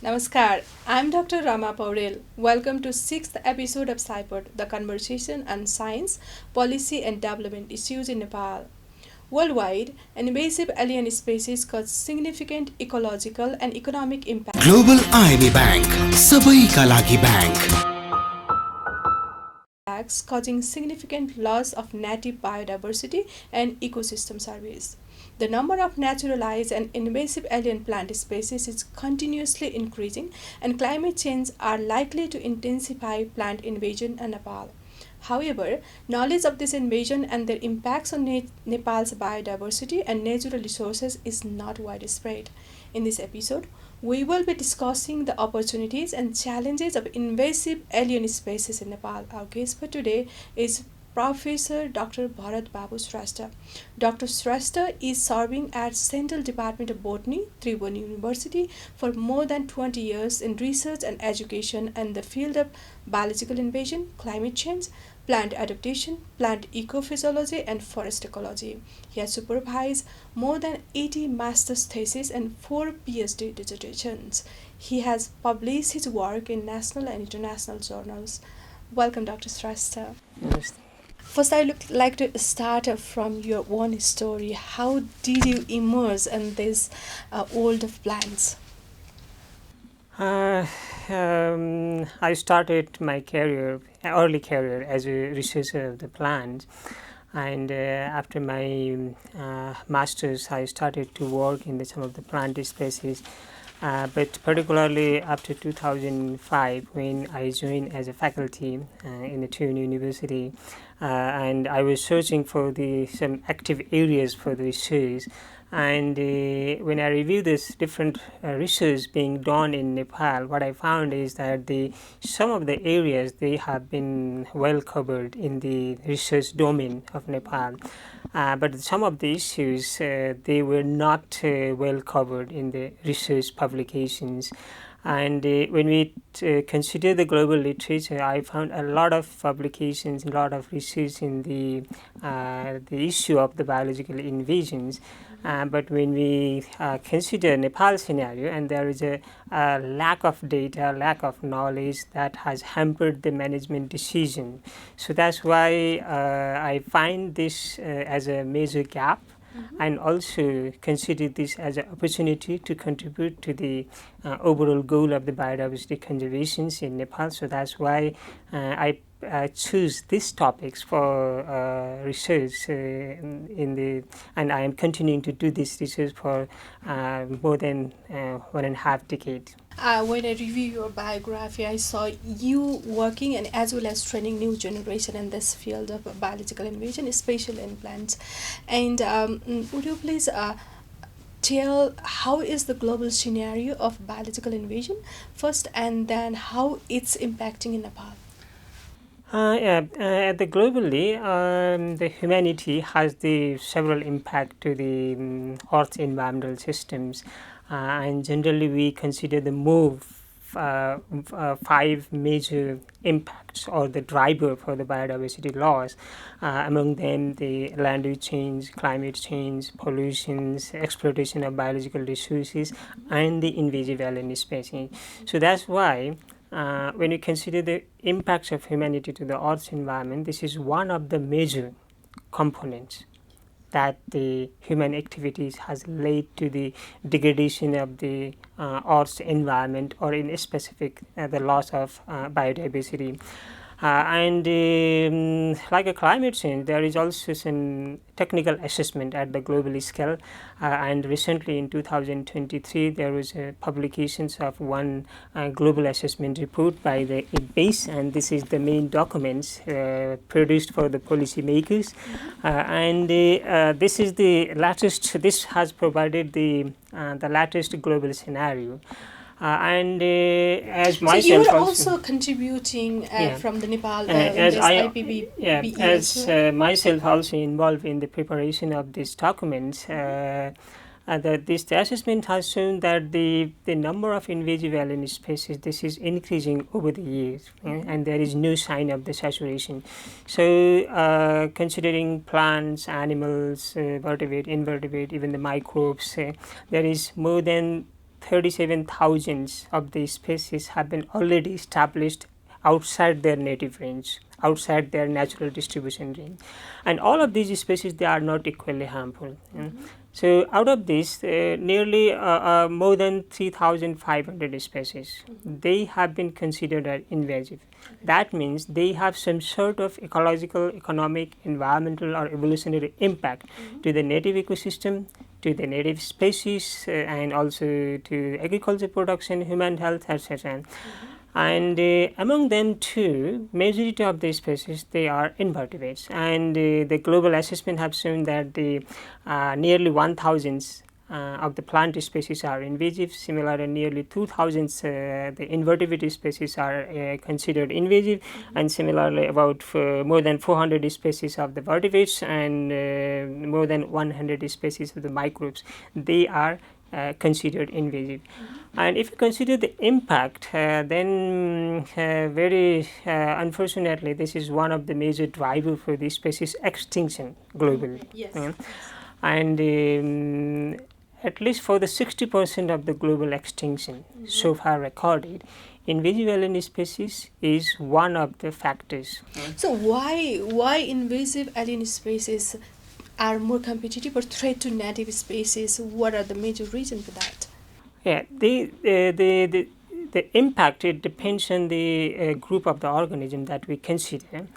Namaskar, I'm Dr. Rama Paudel. Welcome to 6th episode of SCIPOD, the conversation on science, policy and development issues in Nepal. Worldwide, invasive alien species cause significant ecological and economic global IMA bank सबैका लागि bank impacts, causing significant loss of native biodiversity and ecosystem service. The number of naturalized and invasive alien plant species is continuously increasing, and climate change are likely to intensify plant invasion in Nepal. However, knowledge of this invasion and their impacts on Nepal's biodiversity and natural resources is not widespread. In this episode, we will be discussing the opportunities and challenges of invasive alien species in Nepal. Our guest for today is Prof.Dr. Bharat Babu Shrestha. Dr. Shrestha is serving at Central Department of Botany, Tribhuvan University for more than 20 years in research and education in the field of biological invasion, climate change, plant adaptation, plant ecophysiology, and forest ecology. He has supervised more than 80 master's theses and 4 PhD dissertations. He has published his work in national and international journals. Welcome, Dr. Shrestha. Yes. First, I would like to start from your own story. How did you immerse in this world of plants? I started my early career as a researcher of the plants, and after my master's, I started to work in some of the plant species. But particularly after 2005, when I joined as a faculty in the Tribhuvan University, and I was searching for some active areas for the research. And when I reviewed this different research being done in Nepal, what I found is that some of the areas they have been well covered in the research domain of Nepal, but some of the issues they were not well covered in the research publications. And when we consider the global literature, I found a lot of publications, a lot of research in the issue of the biological invasions. But when we consider Nepal scenario, and there is a lack of data, lack of knowledge that has hampered the management decision. So that's why I find this as a major gap. And also consider this as an opportunity to contribute to the overall goal of the biodiversity conservation in Nepal. So that's why I choose these topics for research and I am continuing to do this research for more than 1.5 decades. When I review your biography, I saw you working and as well as training new generation in this field of biological invasion, especially in plants. And would you please tell how is the global scenario of biological invasion first, and then how it's impacting in Nepal? Globally, the humanity has the several impact to the Earth's environmental systems, and generally we consider the five major impacts or the driver for the biodiversity loss. Among them, the land use change, climate change, pollutions, exploitation of biological resources, and the invasive alien species. So that's why when you consider the impacts of humanity to the Earth's environment, this is one of the major components that the human activities has led to the degradation of the Earth's environment, or in specific the loss of biodiversity. Like a climate change, there is also some technical assessment at the global scale. And recently in 2023, there was a publications of one global assessment report by the IPBES, and this is the main documents produced for the policymakers. This is the latest. This has provided the latest global scenario. As myself, so you were also contributing from the Nepal as this IPBES. As myself also involved in the preparation of these documents. This assessment has shown that the number of invasive alien species, this is increasing over the years, and there is no sign of the saturation. So considering plants, animals, vertebrate, invertebrate, even the microbes, there is more than 37,000 of these species have been already established outside their native range, outside their natural distribution range, and all of these species, they are not equally harmful. So out of this, nearly more than 3,500 species, they have been considered as invasive. That means they have some sort of ecological, economic, environmental, or evolutionary impact to the native ecosystem, to the native species, and also to agriculture production, human health, etc. And among them too, majority of the species, they are invertebrates, and the global assessment have shown that the nearly 1,000 of the plant species are invasive. Similarly, nearly 2,000 the invertebrate species are considered invasive, and similarly about more than 400 species of the vertebrates and more than 100 species of the microbes, they are considered invasive. And if you consider the impact, then very unfortunately, this is one of the major drivers for the species extinction globally. Yes. And at least for the 60% of the global extinction so far recorded, invasive alien species is one of the factors. So why invasive alien species are more competitive or threat to native species? What are the major reasons for that? Yeah, the impact, it depends on the group of the organism that we consider.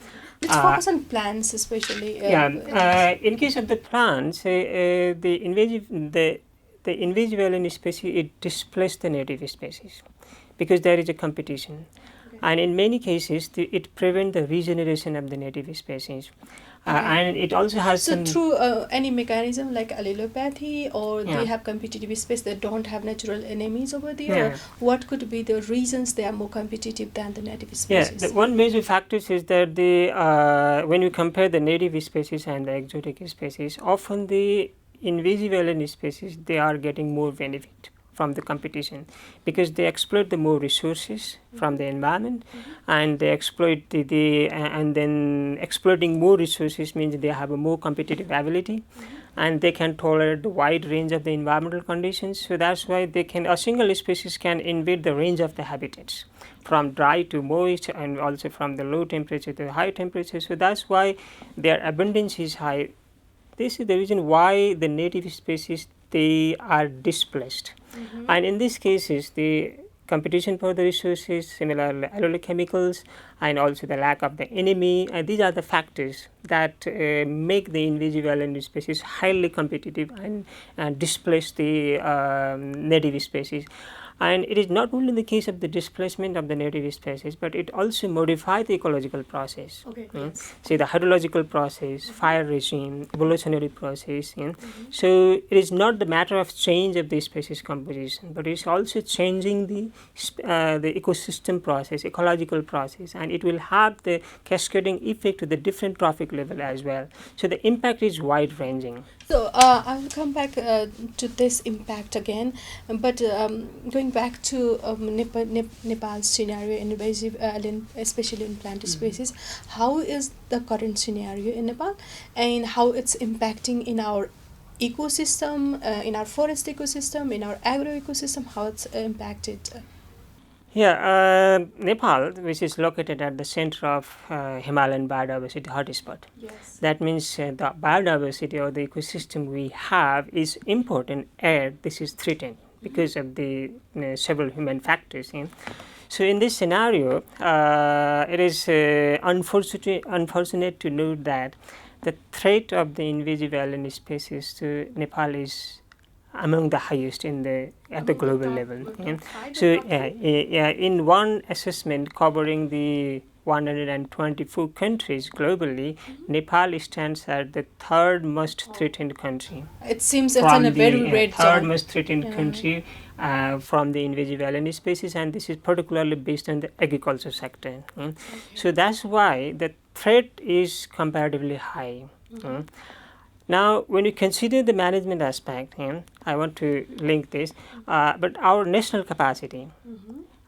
Let's focus on plants, especially. In case of the plants, the invasive alien species, it displaces the native species because there is a competition. And in many cases, it prevents the regeneration of the native species. And it also has so through any mechanism like allelopathy, or they have competitive space, they don't have natural enemies over there, or what could be the reasons they are more competitive than the native species? The one major factor is that the when you compare the native species and the exotic species, often the invasive alien species, they are getting more benefit from the competition because they exploit the more resources from the environment, and they exploit and then exploiting more resources means they have a more competitive ability, and they can tolerate the wide range of the environmental conditions. So that's why a single species can invade the range of the habitats from dry to moist, and also from the low temperature to high temperature. So that's why their abundance is high. This is the reason why the native species, they are displaced. And in these cases, the competition for the resources, similarly allochemicals, and also the lack of the enemy, these are the factors that make the invasive alien species highly competitive and displace the native species. And it is not only the case of the displacement of the native species, but it also modifies the ecological process. See the hydrological process, fire regime, evolutionary process. So it is not the matter of change of the species composition, but it is also changing the ecosystem process, ecological process, and it will have the cascading effect to the different trophic level as well. So the impact is wide ranging. So I will come back to this impact again, but going back to Nepal's scenario, invasive alien, especially in plant species, how is the current scenario in Nepal, and how it's impacting in our ecosystem, in our forest ecosystem, in our agro ecosystem, how it's impacted? Nepal, which is located at the center of Himalayan biodiversity hotspot. Yes. That means the biodiversity or the ecosystem we have is important, and this is threatened because of the several human factors. So in this scenario, it is unfortunate to note that the threat of the invasive alien species to Nepal is among the highest at the global level. So in one assessment covering the 124 countries globally, Nepal stands at the third most threatened country. It seems it's in a very red zone. Third most threatened country from the invasive alien species, and this is particularly based on the agriculture sector. So that's why the threat is comparatively high. Now, when you consider the management aspect, I want to link this, but our national capacity,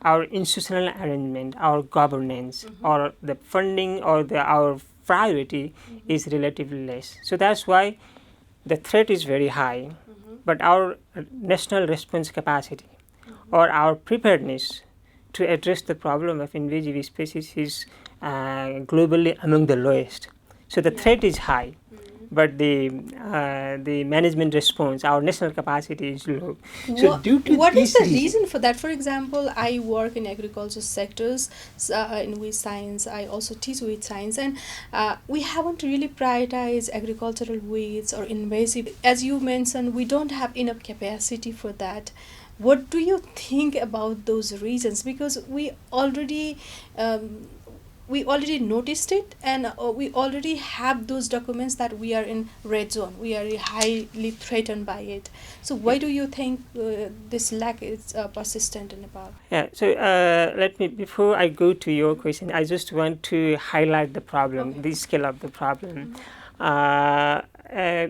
our institutional arrangement, our governance, or the funding, or our priority is relatively less. So that's why the threat is very high, but our national response capacity, or our preparedness to address the problem of invasive species is globally among the lowest. So the threat is high, but the management response, our national capacity is low. So due to what is the this reason for that? For example, I work in agriculture sectors in with science. I also teach with science, and we haven't really prioritized agricultural weeds or invasive. As you mentioned, we don't have enough capacity for that. What do you think about those reasons? Because we already noticed it, and we already have those documents that we are in red zone, we are highly threatened by it. So why do you think this lack is persistent in Nepal? Yeah, so let me, before I go to your question, I just want to highlight the problem, Okay. the scale of the problem.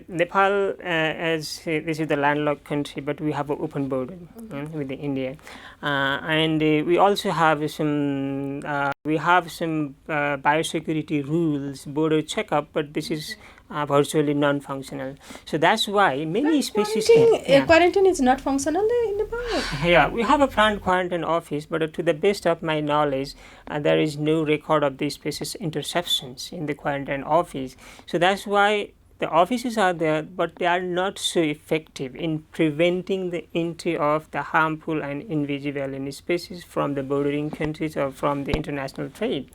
Nepal, as this is the landlocked country, but we have an open border with the India, and we also have some biosecurity rules, border checkup, but this is virtually non-functional. So that's why many species. Quarantine is not functional in Nepal. Yeah, we have a plant quarantine office, but to the best of my knowledge, there is no record of the species interceptions in the quarantine office. So that's why the offices are there, but they are not so effective in preventing the entry of the harmful and invasive alien species from the bordering countries or from the international trade.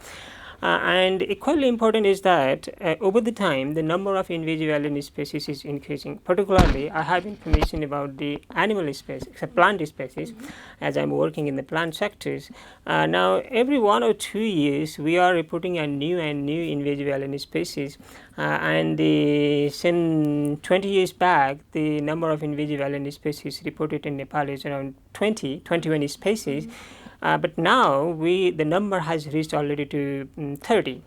And equally important is that over the time, the number of invasive alien species is increasing. Particularly, I have information about the animal species, plant species, as I'm working in the plant sectors. Now, every 1 or 2 years, we are reporting a new invasive alien species. And some 20 years back, the number of invasive alien species reported in Nepal is around 21 species. But now the number has reached already to 30.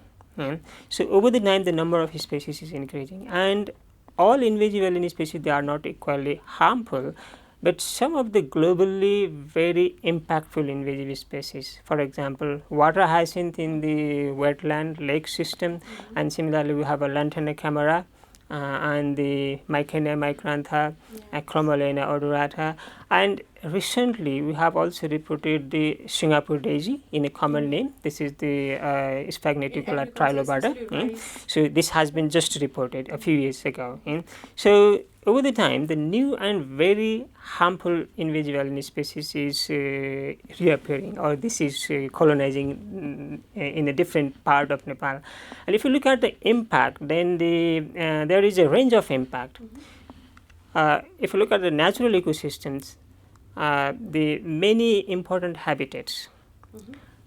So over the time, the number of species is increasing, and all invasive alien species, they are not equally harmful, but some of the globally very impactful invasive species, for example, water hyacinth in the wetland lake system, and similarly we have a lantana camera, and the Mycena micrantha, Chromalena odorata, and recently we have also reported the Singapore daisy in a common name. This is the Sphagneticola trilobata. So this has been just reported a few years ago. So over the time, the new and very harmful invasive alien species is reappearing, or this is colonizing in a different part of Nepal. And if you look at the impact, then there is a range of impact. If you look at the natural ecosystems, the many important habitats,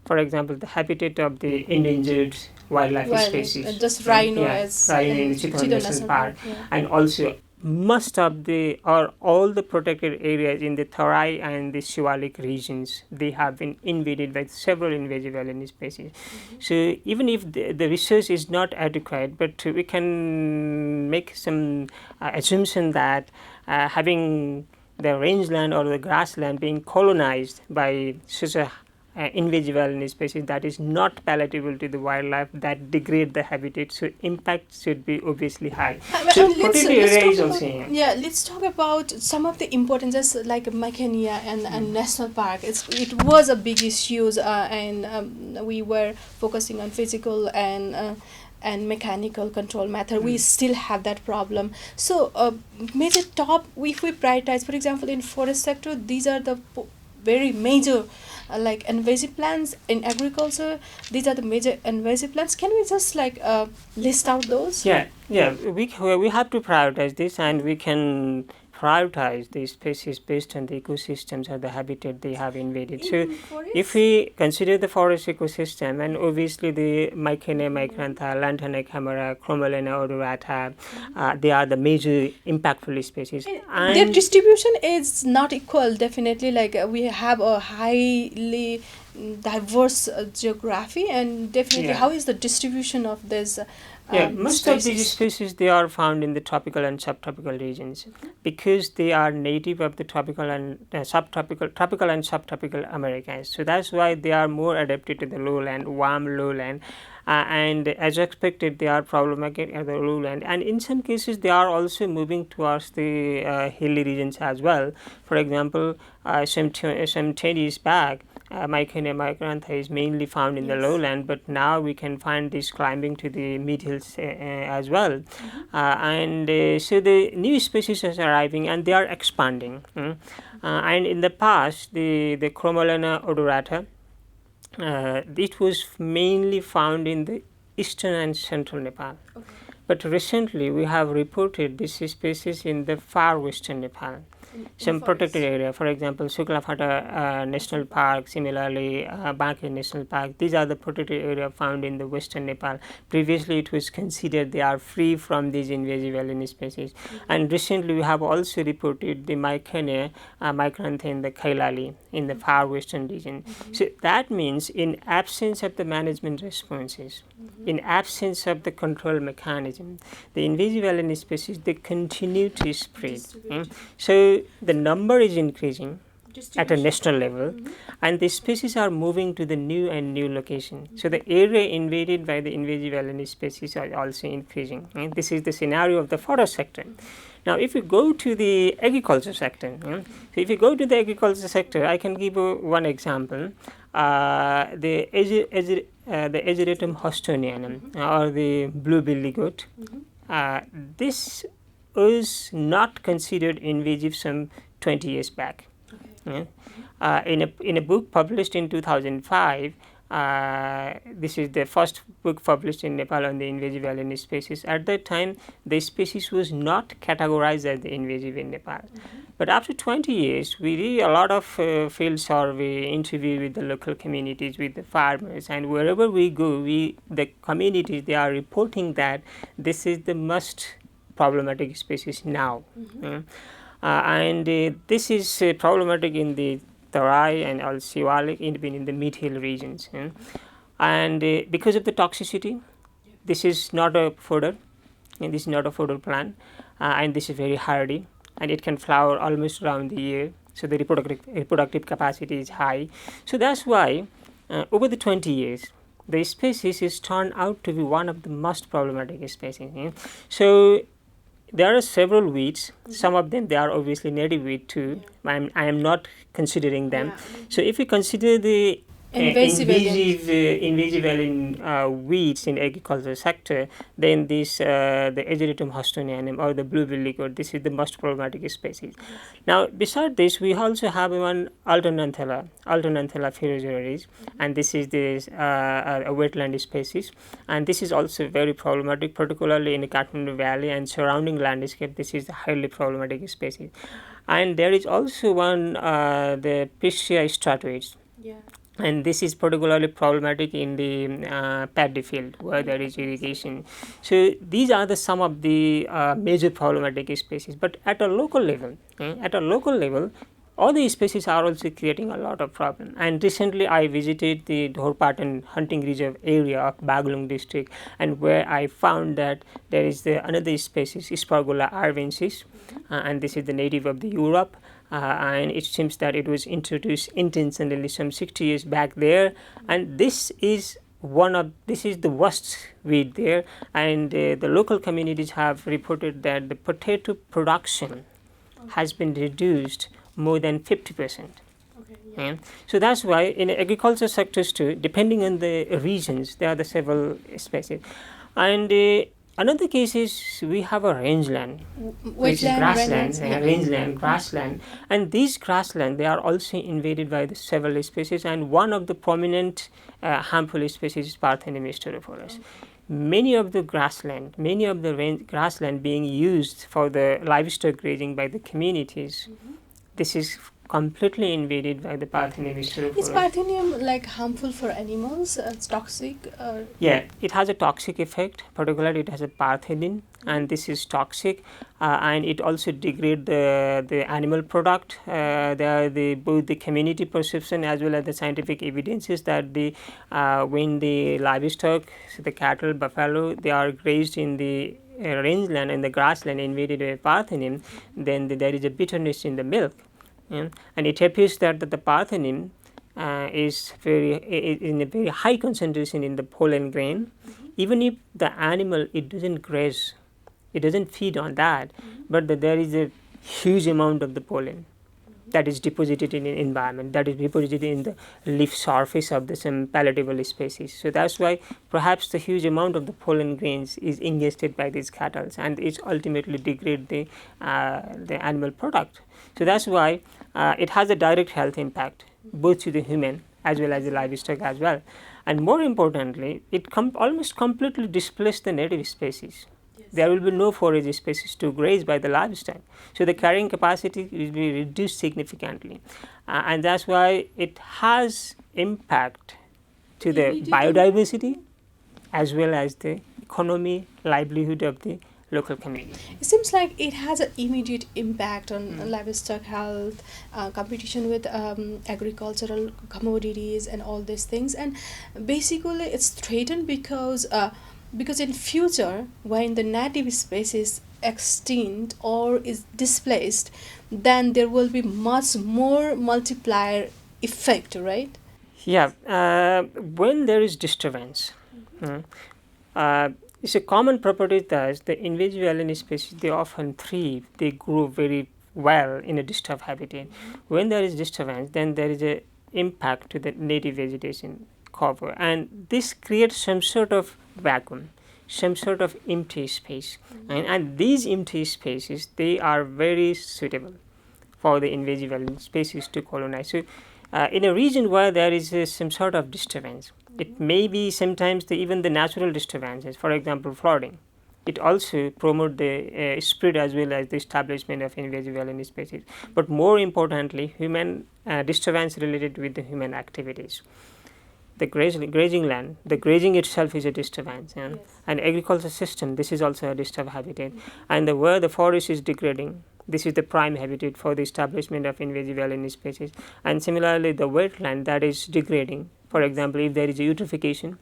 for example, the habitat of the endangered wildlife species, just rhino, rhino in the Chitwan National Park, and also most of the or all the protected areas in the Tarai and the Shivalik regions, they have been invaded by several invasive alien species. So even if the research is not adequate, but we can make some assumption that having the rangeland or the grassland being colonized by such a invasive alien species that is not palatable to the wildlife, that degrade the habitat, so impact should be obviously high. So protected area is also let's talk about some of the importances like Mycenia and National Park. It was a big issue, and we were focusing on physical and mechanical control method. We still have that problem. So major top, if we prioritize, for example, in forest sector, these are the very major like invasive plants. In agriculture, these are the major invasive plants. Can we just list out those? We have to prioritize this, and we can prioritize the species based on the ecosystems or the habitat they have invaded. So if we consider the forest ecosystem, and obviously the Mycena micrantha, Lantana camara, Chromalena odorata, they are the major impactful species. And their distribution is not equal, definitely. We have a highly diverse geography, and definitely how is the distribution of this most of these species, they are found in the tropical and subtropical regions because they are native of the tropical and subtropical Americas. So that's why they are more adapted to the lowland, warm lowland. And as expected, they are problematic at the lowland, and in some cases they are also moving towards the hilly regions as well. For example, some 10 years back, Mycona micrantha is mainly found in the lowland, but now we can find this climbing to the mid hills as well. So the new species are arriving and they are expanding. And in the past, the Chromolena odorata, it was mainly found in the eastern and central Nepal. But recently we have reported this species in the far western Nepal. Some protected area, for example, Suklafata National Park, similarly Banke National Park. These are the protected area found in the western Nepal. Previously, it was considered they are free from these invasive alien species. And recently, we have also reported the Mycona micrantha in the Kailali, in the far western region. So that means in absence of the management responses, in absence of the control mechanism, the invasive alien species, they continue to spread. So the number is increasing at a national level, and the species are moving to the new and new location. So the area invaded by the invasive alien species are also increasing. This is the scenario of the forest sector. Now, if you go to the agriculture sector, I can give you one example. The Ageratum houstonianum, or the blue-billy goat. This was not considered invasive some 20 years back. In a book published in 2005, this is the first book published in Nepal on the invasive alien species. At that time, the species was not categorized as the invasive in Nepal. But after 20 years, we did a lot of field survey, interview with the local communities, with the farmers, and wherever we go, the communities, they are reporting that this is the most problematic species now. This is problematic in the Tarai and also Siwalik, even in the mid-hill regions. And because of the toxicity, this is not a fodder, and this is not a fodder plant, and this is very hardy, and it can flower almost around the year. So the reproductive capacity is high. So that's why over the 20 years, the species is turned out to be one of the most problematic species. So there are several weeds. Some of them, they are obviously native weed too. I am not considering them. So if you consider the invasive alien weeds in agriculture sector, then this the Ageratum houstonianum or the blue-billy goat, this is the most problematic species. Now, beside this, we also have one Alternanthella ferrogenaris, and this is this a wetland species, and this is also very problematic, particularly in the Kathmandu Valley and surrounding landscape. This is a highly problematic species. And there is also one the Piscia stratoides. And this is particularly problematic in the paddy field where there is irrigation. So these are some of the major problematic species. But at a local level, all the species are also creating a lot of problem. And recently I visited the Dhorpatan hunting reserve area of Baglung district, and where I found that there is another species, Spargula arvensis, and this is the native of the Europe. And it seems that it was introduced intentionally some 60 years back there, and this is the worst weed there, and the local communities have reported that the potato production has been reduced more than 50%. So that's why in agriculture sectors too, depending on the regions, there are the several species. And another case is we have a rangeland, which is grassland, and these grassland, they are also invaded by the several species, and one of the prominent harmful species is Parthenium styrophorus. Many of the grassland being used for the livestock grazing by the communities, this is completely invaded by the Parthenium Is styroforas. Parthenium like harmful for animals? It's toxic? Yeah, it has a toxic effect. Particularly, it has a parthenium, and this is toxic, and it also degrade the animal product. Both the community perception as well as the scientific evidence is that when the livestock, so the cattle, buffalo, they are grazed in the rangeland and the grassland invaded by parthenium, then there is a bitterness in the milk, and it appears that the parthenium is in a very high concentration in the pollen grain. Even if the animal it doesn't graze, it doesn't feed on that, but there is a huge amount of the pollen that is deposited in an environment, that is deposited in the leaf surface of some palatable species. So that's why perhaps the huge amount of the pollen grains is ingested by these cattle, and it ultimately degrade the animal product. So that's why it has a direct health impact both to the human as well as the livestock as well. And more importantly, it almost completely displaced the native species. There will be no forage species to graze by the livestock. So the carrying capacity will be reduced significantly. And that's why it has impact to the biodiversity as well as the economy, livelihood of the local community. It seems like it has an immediate impact on livestock health, competition with agricultural commodities and all these things. And basically it's threatened because in future when the native species extinct or is displaced, then there will be much more multiplier effect, right? Yeah, when there is disturbance, it's a common property that the invasive alien species, they often thrive, they grow very well in a disturbed habitat. When there is disturbance, then there is a impact to the native vegetation cover, and this creates some sort of vacuum, some sort of empty space, and these empty spaces, they are very suitable for the invasive alien species to colonize. So in a region where there is some sort of disturbance, it may be sometimes even the natural disturbances, for example flooding, it also promote the spread as well as the establishment of invasive alien species. But more importantly, human disturbance related with the human activities. The grazing land, the grazing itself is a disturbance, and agriculture system, this is also a disturbed habitat, and where the forest is degrading, this is the prime habitat for the establishment of invasive alien species. And similarly, the wetland that is degrading, for example, if there is a eutrophication,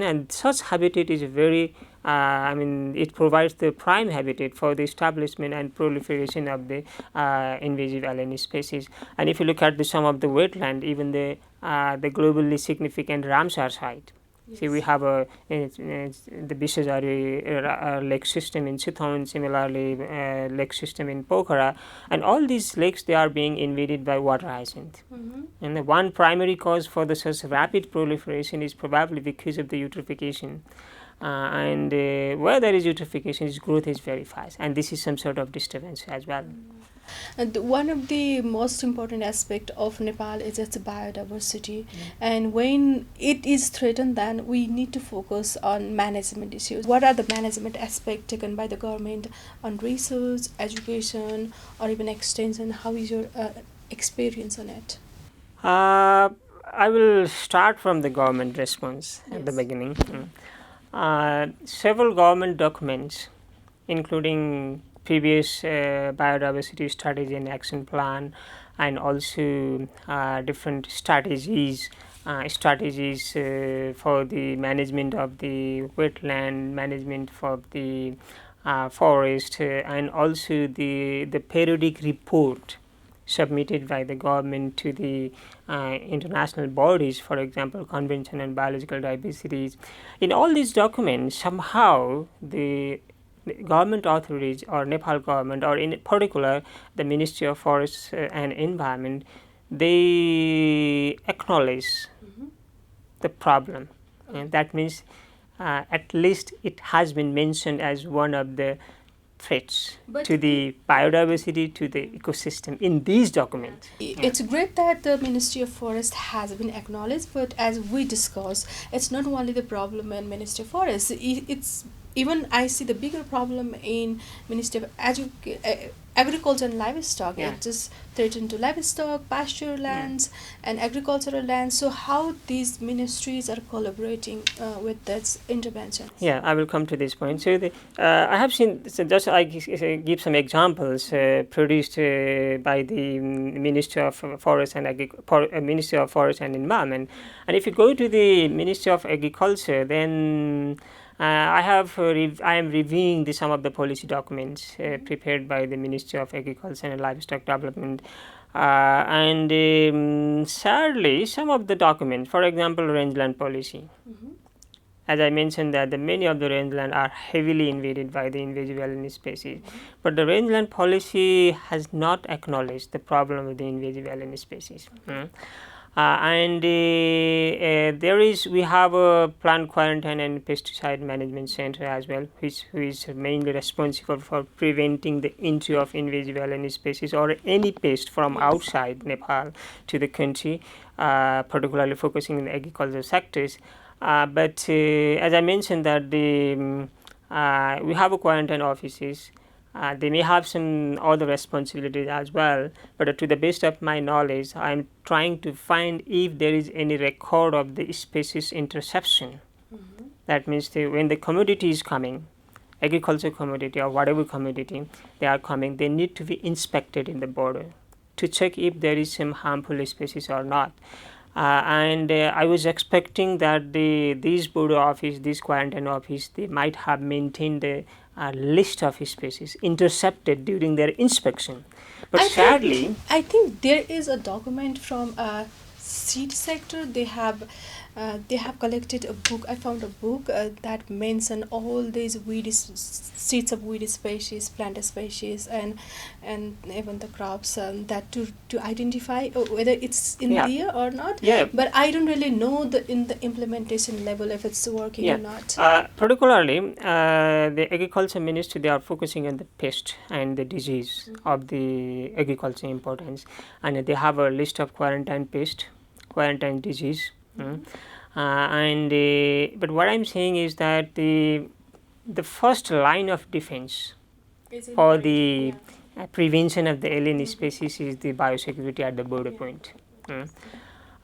and such habitat is very, it provides the prime habitat for the establishment and proliferation of the invasive alien species. And if you look at some of the wetland, even the globally significant Ramsar site. See, we have the Bishajari lake system in Chithaun, similarly lake system in Pokhara, and all these lakes, they are being invaded by water hyacinth. And the one primary cause for the such rapid proliferation is probably because of the eutrophication. And where there is eutrophication, its growth is very fast, and this is some sort of disturbance as well. And one of the most important aspect of Nepal is its biodiversity, and when it is threatened, then we need to focus on management issues. What are the management aspects taken by the government on research, education, or even extension? How is your experience on it? I will start from the government response at the beginning. Several government documents, including previous biodiversity strategy and action plan, and also different strategies for the management of the wetland, management for the forest, and also the periodic report submitted by the government to the international bodies, for example, Convention on Biological Diversity. In all these documents, somehow the government authorities or Nepal government, or in particular the Ministry of Forests and Environment, they acknowledge the problem, and that means at least it has been mentioned as one of the threats to the biodiversity, to the ecosystem in these documents. It's great that the Ministry of Forest has been acknowledged, but as we discussed, it's not only the problem in Ministry of Forest. It's even I see the bigger problem in Ministry of agriculture and livestock. Yeah. It just threatened to livestock, pasture lands, and agricultural lands. So how these ministries are collaborating with this intervention? Yeah, I will come to this point. So I have seen, so just I give some examples produced by the Ministry of Forest and Ministry of Forest and Environment. And if you go to the Ministry of Agriculture, then I am reviewing some of the policy documents prepared by the Ministry of Agriculture and Livestock Development. Sadly, some of the documents, for example, rangeland policy. As I mentioned that many of the rangeland are heavily invaded by the invasive alien species, but the rangeland policy has not acknowledged the problem with the invasive alien species. We have a plant quarantine and pesticide management center as well, who is mainly responsible for preventing the entry of invasive alien species or any pest from outside Nepal to the country, particularly focusing on the agricultural sectors. But as I mentioned that we have a quarantine offices. They may have some other responsibilities as well, but to the best of my knowledge, I am trying to find if there is any record of the species interception. That means when the commodity is coming, agriculture commodity or whatever commodity they are coming, they need to be inspected in the border to check if there is some harmful species or not. I was expecting that these border office, this quarantine office, they might have maintained a list of species intercepted during their inspection. But sadly, I think there is a document from seed sector. They have collected a book. I found a book that mention all these seeds of weed species, plant species, and even the crops that to identify whether it's in there or not. Yeah. But I don't really know in the implementation level if it's working or not. Particularly, the agriculture ministry, they are focusing on the pest and the disease of the agriculture importance, and they have a list of quarantine pest, quarantine disease. But what I'm saying is that the first line of defense for the prevention of the alien species is the biosecurity at the border point.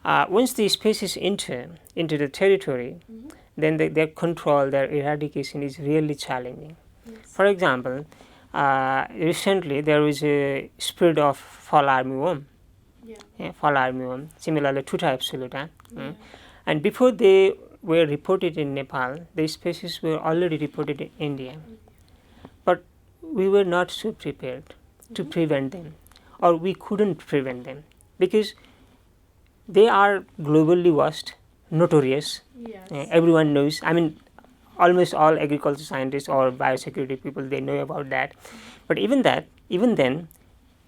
Once the species enter into the territory, then their control, their eradication is really challenging. For example, recently there was a spread of fall armyworm. Fall armyworm, similarly tuta absoluta. And before they were reported in Nepal, the species were already reported in India. But we were not so prepared to prevent them, or we couldn't prevent them, because they are globally watched, notorious. Everyone knows. I mean, almost all agriculture scientists or biosecurity people, they know about that. But even then,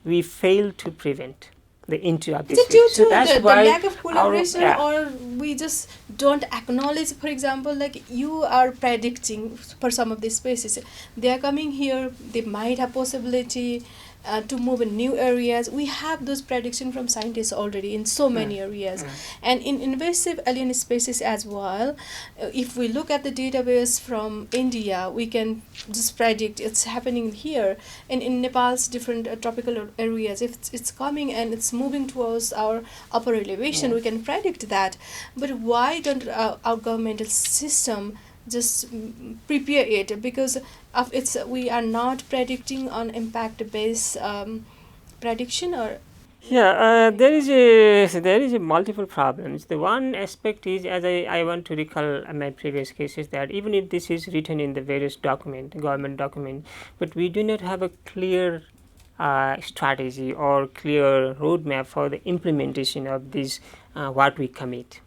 we failed to prevent the entry of this. So that's the lack of collaboration, or we just don't acknowledge. For example, like you are predicting for some of these species, they are coming here, they might have possibility to move in new areas. We have those predictions from scientists already in so many areas. And in invasive alien species as well, if we look at the database from India, we can just predict it's happening here. And in Nepal's different tropical areas, if it's coming and it's moving towards our upper elevation, we can predict that. But why don't our governmental system just prepare it? Because of we are not predicting on impact based prediction, or there is a multiple problems. The one aspect is, as I want to recall my previous cases, that even if this is written in the various government document, but we do not have a clear strategy or clear roadmap for the implementation of this what we commit.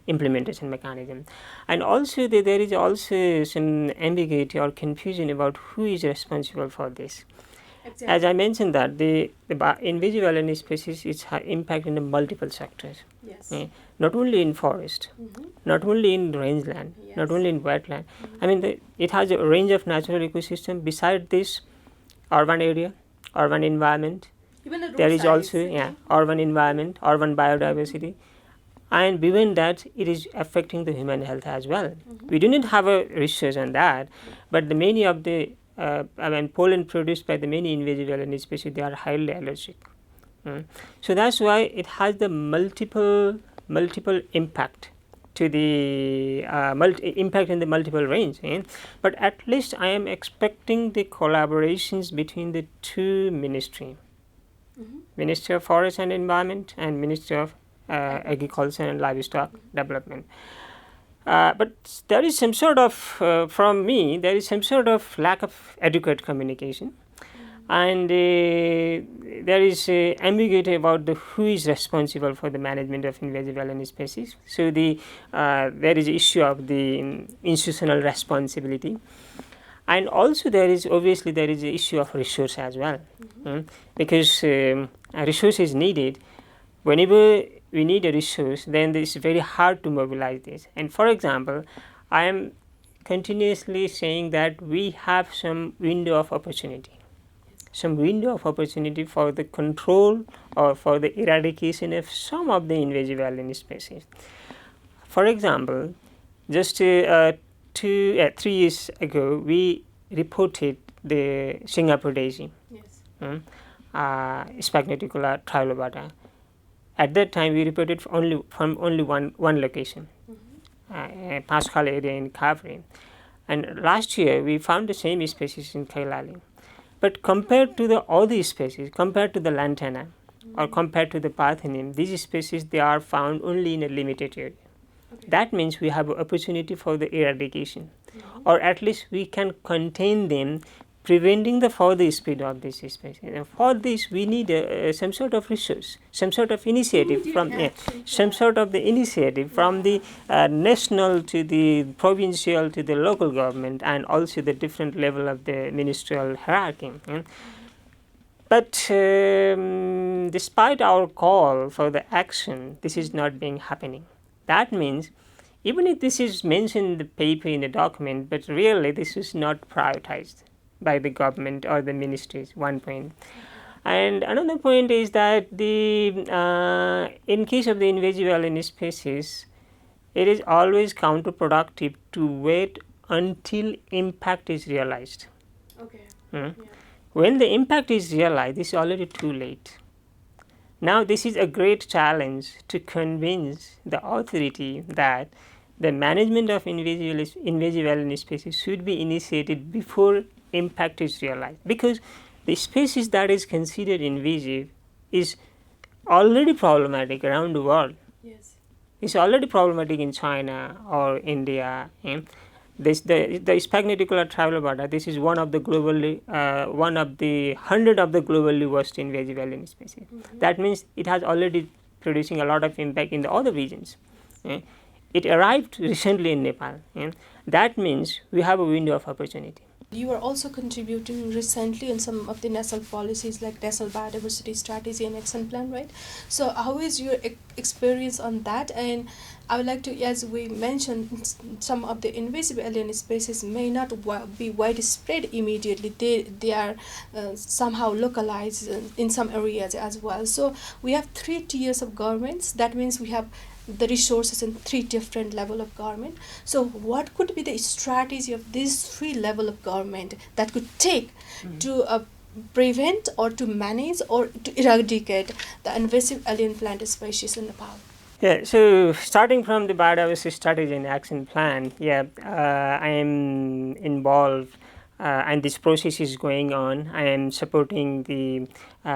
Implementation mechanism, and also there is also some ambiguity or confusion about who is responsible for this. Exactly. As I mentioned that the invasive alien species is impact in the multiple sectors. Not only in forest, not only in rangeland, not only in wetland. I mean, it has a range of natural ecosystem. Beside this, urban area, urban environment. There is also urban environment, urban biodiversity. And beyond that, it is affecting the human health as well. We do not have a research on that, but many of the pollen produced by the many invasive alien species, they are highly allergic. So that's why it has the multiple impact to the impact in the multiple range. But at least I am expecting the collaborations between the two ministry, Ministry of Forest and Environment and Ministry of Agriculture and Livestock Development. But there is some sort of, from me, there is some sort of lack of adequate communication, and there is ambiguity about who is responsible for the management of invasive alien species. So there is issue of the institutional responsibility, and also there is the issue of resource as well, because a resource is needed. Whenever we need a resource, then it's very hard to mobilize this. And for example, I am continuously saying that we have some window of opportunity for the control or for the eradication of some of the invasive alien species. For example, just 3 years ago, we reported the Singapore daisy, Spagneticula trilobata. At that time, we reported from only one location, Pascal area in Kavri. And last year, we found the same species in Kailali. But compared to the other species, compared to the lantana or compared to the parthenon, these species, they are found only in a limited area. That means we have an opportunity for the eradication, or at least we can contain them, preventing the further spread of this species. And for this, we need some sort of resource, some sort of initiative from the national to the provincial to the local government, and also the different level of the ministerial hierarchy. But despite our call for the action, this is not being happening. That means even if this is mentioned in the paper, in the document, but really this is not prioritized by the government or the ministries, one point. And another point is that in case of the invasive alien species, it is always counterproductive to wait until impact is realized. When the impact is realized, this is already too late. Now this is a great challenge to convince the authority that the management of invasive alien species should be initiated before impact is realized, because the species that is considered invasive is already problematic around the world. It's already problematic in China or India. The Spagneticula trilobata, this is one of the 100 of the globally worst invasive alien species. That means it has already producing a lot of impact in the other regions. It arrived recently in Nepal. That means we have a window of opportunity. You are also contributing recently in some of the national policies like National Biodiversity Strategy and Action Plan, right? So how is your experience on that? And I would like to, as we mentioned, some of the invasive alien species may not be widespread immediately. They are somehow localized in some areas as well. So we have 3 tiers of governments. That means we have the resources in 3 different level of government. So what could be the strategy of these 3 level of government that could take to prevent or to manage or to eradicate the invasive alien plant species in Nepal? Yeah, so starting from the Biodiversity Strategy and Action Plan, I am involved and this process is going on. I am supporting the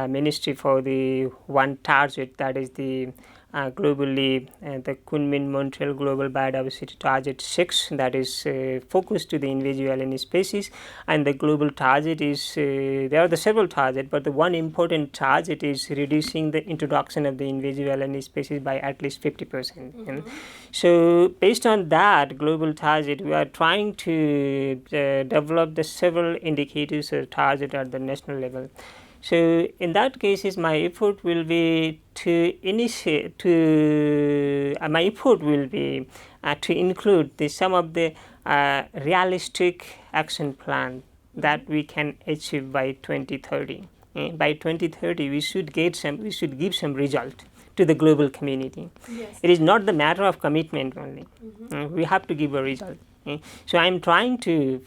ministry for the one target, that is the globally the Kunming Montreal Global Biodiversity Target 6, that is focused to the invasive alien species, and the global target is there are the several targets, but the one important target is reducing the introduction of the invasive alien species by at least 50%. So based on that global target, we are trying to develop the several indicators or target at the national level. So in that case, my effort will be to include some of the realistic action plan that we can achieve by 2030. By 2030, we should give some result to the global community. Yes. It is not the matter of commitment only. We have to give a result. So I am trying to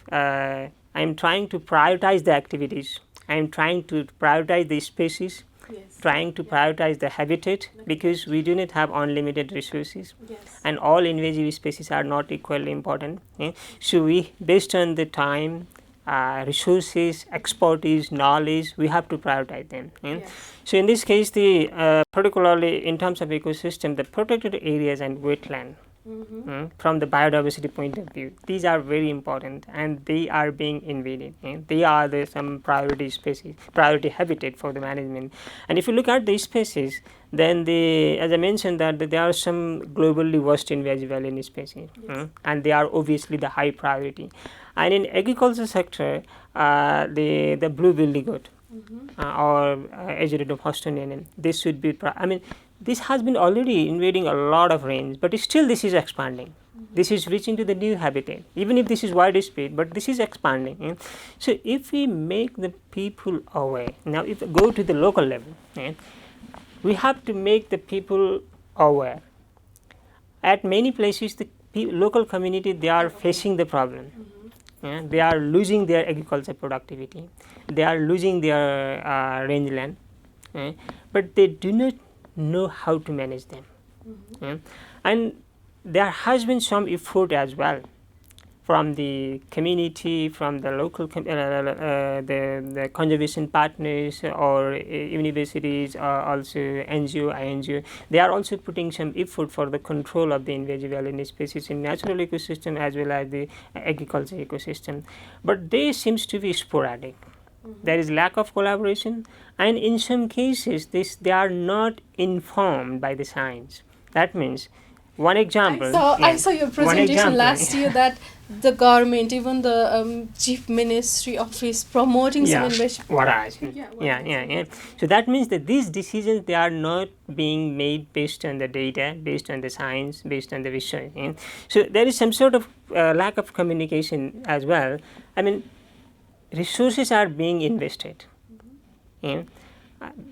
I am trying to prioritize the activities. I am trying to prioritize the species, trying to prioritize the habitat, because we do not have unlimited resources, and all invasive species are not equally important. So we, based on the time, resources, expertise, knowledge, we have to prioritize them. So in this case, the particularly in terms of ecosystem, the protected areas and wetland, from the biodiversity point of view, these are very important, and they are being invaded. They are the some priority species, priority habitat for the management. And if you look at these species, then as I mentioned, that there are some globally worst invasive alien species, and they are obviously the high priority. And in agriculture sector, the blue billy goat, or Ageritum houstonianum, this should be. I mean, this has been already invading a lot of range, but still this is expanding. This is reaching to the new habitat, even if this is widespread, but this is expanding. So if we make the people aware, now if we go to the local level, we have to make the people aware. At many places, the local community, they are facing the problem. They are losing their agriculture productivity, they are losing their rangeland, but they do not know how to manage them. And there has been some effort as well from the community, from the local the conservation partners, or universities, also NGO, INGO. They are also putting some effort for the control of the invasive alien species in natural ecosystem as well as the agriculture ecosystem, but they seems to be sporadic. There is lack of collaboration, and in some cases they are not informed by the science. That means, one example. I saw your presentation last year that the government, even the chief ministry office, promoting some invasive. So that means that these decisions, they are not being made based on the data, based on the science, based on the research. So there is some sort of lack of communication as well. I mean, resources are being invested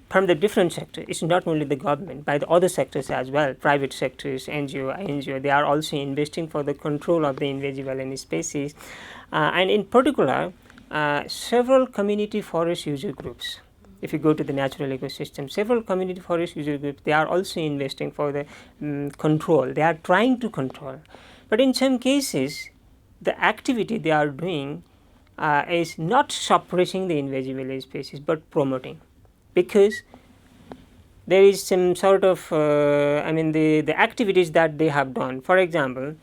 from the different sectors. It's not only the government, by the other sectors as well, private sectors, NGO, INGO, they are also investing for the control of the invasive alien species. And in particular, several community forest user groups. If you go to the natural ecosystem, several community forest user groups, they are also investing for the control. They are trying to control. But in some cases, the activity they are doing is not suppressing the invasive alien species, but promoting, because there is some sort of the activities that they have done. For example,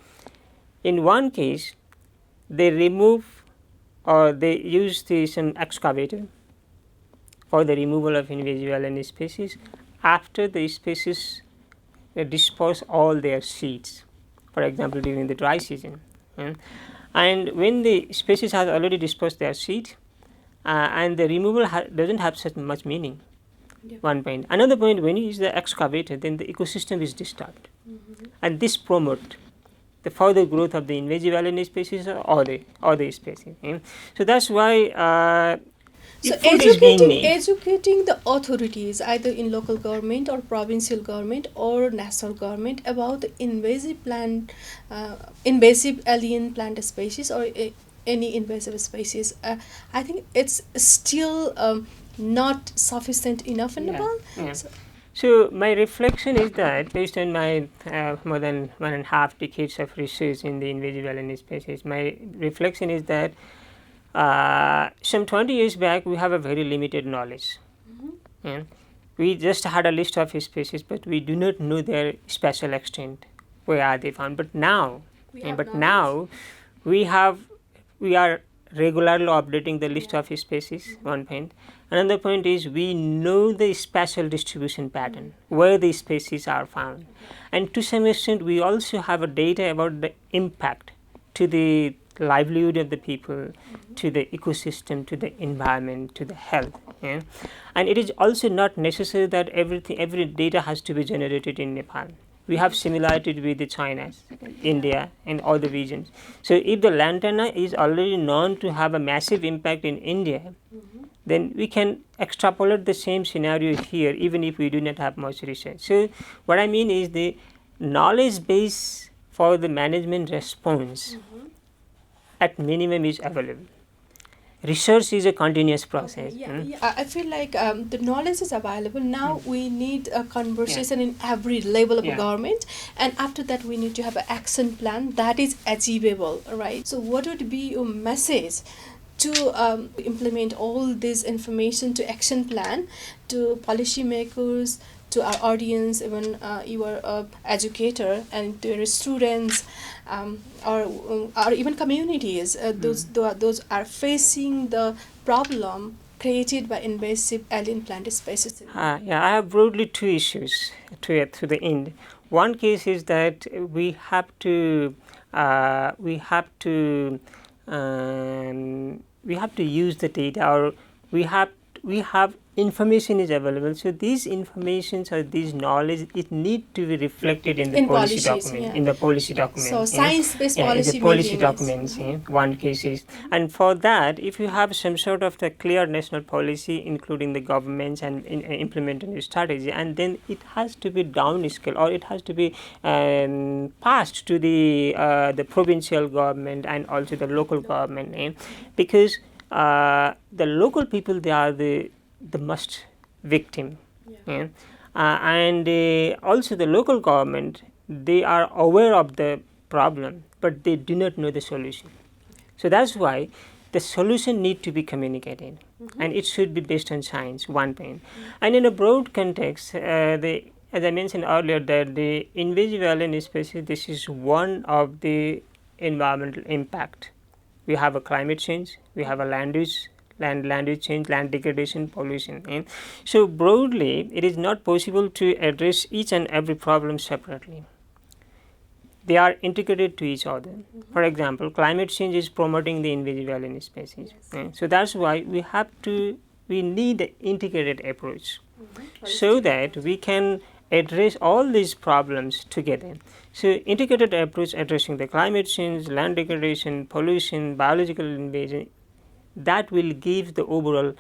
in one case, they remove or they use some excavator for the removal of invasive alien species after the species dispose all their seeds, for example during the dry season. And when the species has already dispersed their seed, and the removal doesn't have such much meaning. One point. Another point, when you use the excavator, then the ecosystem is disturbed, and this promotes the further growth of the invasive alien species or the species. So that's why. So educating the authorities, either in local government or provincial government or national government, about the invasive alien plant species or any invasive species, I think it's still not sufficient enough in Nepal. So my reflection is that, based on my more than 1.5 decades of research in the invasive alien species, my reflection is that some 20 years back, we have a very limited knowledge. We just had a list of species, but we do not know their special extent, where are they found. But now, we are regularly updating the list of species. One point. Another point is, we know the spatial distribution pattern, where the species are found, and to some extent, we also have a data about the impact to the livelihood of the people, to the ecosystem, to the environment, to the health. And it is also not necessary that every data has to be generated in Nepal. We have similarity with China, India, and other regions. So if the lantana is already known to have a massive impact in India, then we can extrapolate the same scenario here, even if we do not have much research. So what I mean is, the knowledge base for the management response at minimum is available. research is a continuous process. I feel like the knowledge is available now. We need a conversation in every level of government, and after that we need to have an action plan that is achievable, right? So what would be your message to implement all this information to action plan to policymakers, to our audience, even you are an educator, and to your students, or even communities, those are facing the problem created by invasive alien plant species? I have broadly two issues to the end. One case is that we have to use the data, or we have information is available. So these informations or these knowledge, it need to be reflected in the policy document. In the policy document. So science-based policy. The policy documents. One case is, and for that, if you have some sort of the clear national policy, including the governments and implementing a strategy, and then it has to be downscaled, or it has to be passed to the provincial government and also the local government, because the local people, they are the most victim, and also the local government, they are aware of the problem, but they do not know the solution. So that's why the solution need to be communicated, and it should be based on science. One thing, and in a broad context, as I mentioned earlier, that the invasive alien species, this is one of the environmental impact. We have a climate change, we have a land use change, land degradation, pollution. So broadly, it is not possible to address each and every problem separately. They are integrated to each other. For example, climate change is promoting the invasive alien species. So that's why we need an integrated approach, so that we can address all these problems together. So integrated approach addressing the climate change, land degradation, pollution, biological invasion, that will give the overall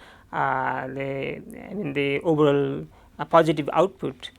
positive output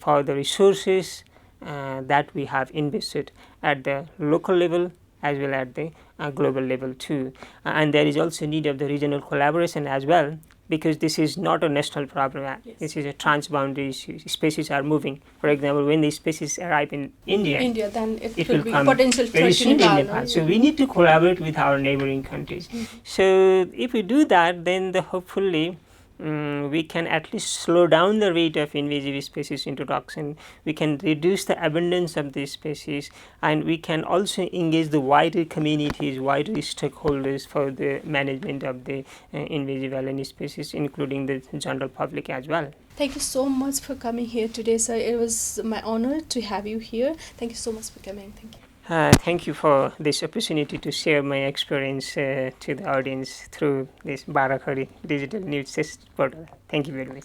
for the resources that we have invested at the local level as well as the global level too. And there is also need of the regional collaboration as well, because this is not a national problem. This is a transboundary issue. Species are moving. For example, when these species arrive in India, then it will will be come potential very threat soon in in Nepal. Nepal. So we need to collaborate with our neighboring countries. So if we do that, then hopefully we can at least slow down the rate of invasive species introduction. We can reduce the abundance of these species, and we can also engage the wider communities, wider stakeholders for the management of the invasive alien species, including the general public as well. Thank you so much for coming here today, sir. It was my honor to have you here. Thank you so much for coming. Thank you. Thank you for this opportunity to share my experience to the audience through this Bharat digital news portal. Thank you very much.